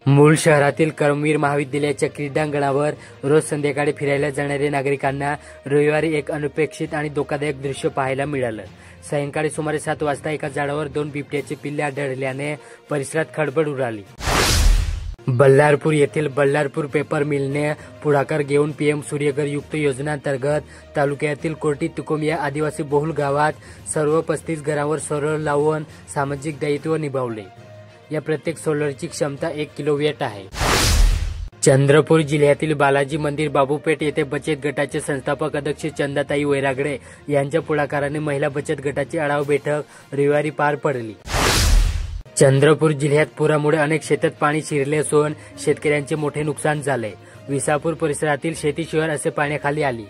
मूळ शहरातील कर्मवीर महाविद्यालयाच्या क्रीडांगणावर रोज संध्याकाळी फिरायला जाणाऱ्या नागरिकांना रविवारी एक अनपेक्षित आणि धोकादायक दृश्य पाहायला मिळालं। सायंकाळी सुमारे 7 वाजता एका झाडावर 2 बिबट्याचे पिल्ले आढळल्याने परिसरात खळबळ उडाली। बल्लारपूर येथील बल्लारपूर पेपर मिलने पुढाकार घेऊन पीएम सूर्यघर युक्त योजनेअंतर्गत तालुक्यातील कोर्टी तुकोम या आदिवासी बहुल गावात सर्व 35 घरांवर सोलर लावून सामाजिक दायित्व निभावले। या प्रत्येक सोलरची क्षमता 1 किलोवॅट आहे। चंद्रपूर जिल्ह्यातील बालाजी मंदिर बाबूपेठ येथे बचत गटाचे संस्थापक अध्यक्ष चंदाताई वैरागडे यांच्या पुढाकाराने महिला बचत गटाची आढावा बैठक रविवारी पार पडली। चंद्रपूर जिल्ह्यात पुरामुळे अनेक शेतात पाणी शिरले असून शेतकऱ्यांचे मोठे नुकसान झाले। विसापूर परिसरातील शेती शिवार असे पाण्याखाली आली।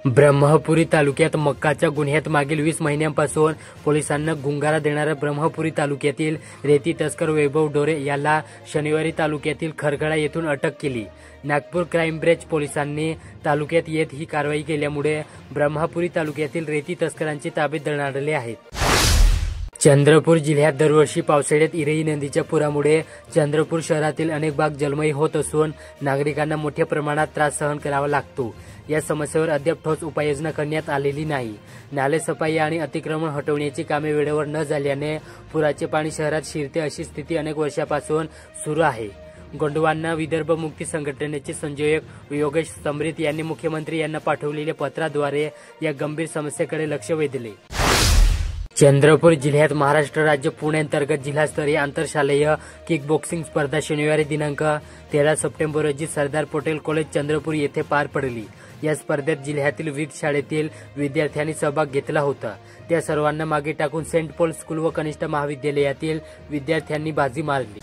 ब्रह्मपुरी तालुक्यात मक्काच्या गुन्ह्यात मागील 20 महिन्यांपासून पोलिसांना गुंगारा देणारा ब्रह्मपुरी तालुक्यातील रेती तस्कर वैभव डोरे याला शनिवारी तालुक्यातील खरखडा येथून अटक केली। नागपूर क्राईम ब्रँच पोलिसांनी तालुक्यात येत ही कारवाई केल्यामुळे ब्रह्मपुरी तालुक्यातील रेती तस्करांचे ताबे दणाणले आहेत। चंद्रपूर जिल्ह्यात दरवर्षी पावसाळ्यात इरई नदीच्या पुरामुळे चंद्रपूर शहरातील अनेक भाग जलमय होत असून नागरिकांना मोठ्या प्रमाणात त्रास सहन करावा लागतो। या समस्येवर अद्याप ठोस उपाययोजना करण्यात आलेली नाही। नाले सफाई आणि अतिक्रमण हटवण्याची कामे वेळेवर न झाल्याने पुराचे पाणी शहरात शिरते अशी स्थिती अनेक वर्षापासून सुरू आहे। गोंडवाना विदर्भ मुक्ती संघटनेचे संयोजक योगेश समरीत यांनी मुख्यमंत्री यांना पाठवलेल्या पत्राद्वारे या गंभीर समस्येकडे लक्ष वेधले। चंद्रपूर जिल्ह्यात महाराष्ट्र राज्य पुणेअंतर्गत जिल्हास्तरीय आंतरशालेय किक बॉक्सिंग स्पर्धा शनिवारी दिनांक 13 सप्टेंबर रोजी सरदार पटेल कॉलेज चंद्रपूर येथे पार पडली। या स्पर्धेत जिल्ह्यातील विविध शाळेतील विद्यार्थ्यांनी सहभाग घेतला होता। त्या सर्वांना मागे टाकून सेंट पॉल स्कूल व कनिष्ठ महाविद्यालयातील विद्यार्थ्यांनी बाजी मारली।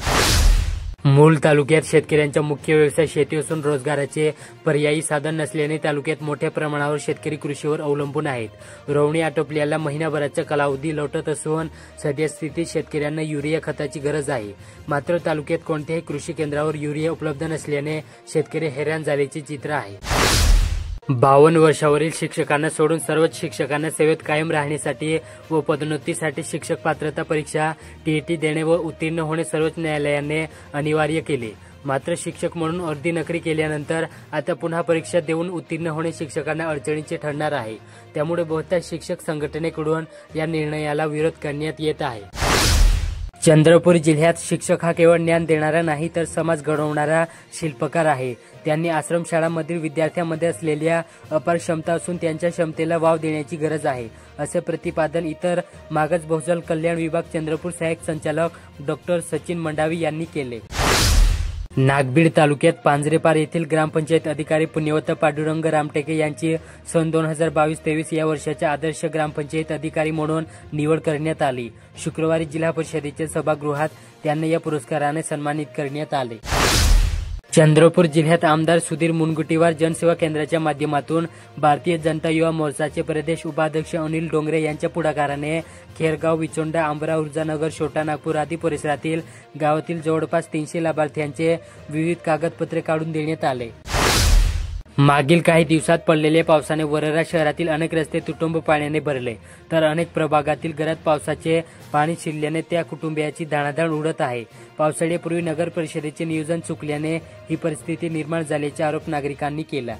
मूल तालुक्यात शेतकऱ्यांचा मुख्य व्यवसाय शेती असून रोजगाराचे पर्यायी साधन नसल्याने तालुक्यात मोठ्या प्रमाणावर शेतकरी कृषीवर अवलंबून आहेत। रोवणी आटोपल्याला महिनाभराचा कालावधी लोटत असून सद्यस्थितीत शेतकऱ्यांना युरिया खताची गरज आहे। मात्र तालुक्यात कोणत्याही कृषी केंद्रावर युरिया उपलब्ध नसल्याने शेतकरी हैराण झाल्याचे चित्र आहे। 52 वर्षावरील शिक्षकांना सोडून सर्वच शिक्षकांना सेवेत कायम राहण्यासाठी व पदोन्नतीसाठी शिक्षक पात्रता परीक्षा टीईटी देणे व उत्तीर्ण होणे सर्वोच्च न्यायालयाने अनिवार्य केले। मात्र शिक्षक म्हणून अर्धी नोकरी केल्यानंतर आता पुन्हा परीक्षा देऊन उत्तीर्ण होणे शिक्षकांना अडचणीचे ठरणार आहे। त्यामुळे बहुतांश शिक्षक संघटनेकडून या निर्णयाला विरोध करण्यात येत आहे। चंद्रपूर जिल्ह्यात शिक्षक हा केवळ ज्ञान देणारा नाही तर समाज घडवणारा शिल्पकार आहे। त्यांनी आश्रमशाळांमधील विद्यार्थ्यांमध्ये असलेल्या अपार क्षमता असून त्यांच्या क्षमतेला वाव देण्याची गरज आहे, असे प्रतिपादन इतर मागास बहुजन कल्याण विभाग चंद्रपूर सहाय्यक संचालक डॉ. सचिन मंडावी यांनी केले। नागभीड तालुक्यात पांजरेपार येथील ग्रामपंचायत अधिकारी पुण्यवत पांडुरंग रामटेके यांची सन 2022-23 या वर्षाच्या आदर्श ग्रामपंचायत अधिकारी म्हणून निवड करण्यात आली। शुक्रवारी जिल्हा परिषदेच्या सभागृहात त्यांना या पुरस्काराने सन्मानित करण्यात आले। चंद्रपूर जिल्ह्यात आमदार सुधीर मुनगंटीवार जनसेवा केंद्राच्या माध्यमातून भारतीय जनता युवा मोर्चाचे प्रदेश उपाध्यक्ष अनिल डोंगरे यांच्या पुढाकाराने खेरगाव, विचोंडा, आंबरा, ऊर्जानगर, छोटा नागपूर आदी परिसरातील गावातील जवळपास 300 लाभार्थ्यांचे विविध कागदपत्रे काढून देण्यात आले। मागील काही दिवसात पडलेल्या पावसाने वरोरा शहरातील अनेक रस्ते तुडुंब पाण्याने भरले, तर अनेक प्रभागातील घरात पावसाचे पाणी शिरल्याने त्या कुटुंबियाची धाणाधाण उडत आहे। पावसाळ्यापूर्वी नगर परिषदेचे नियोजन चुकल्याने ही परिस्थिती निर्माण झाल्याचा आरोप नागरिकांनी केला।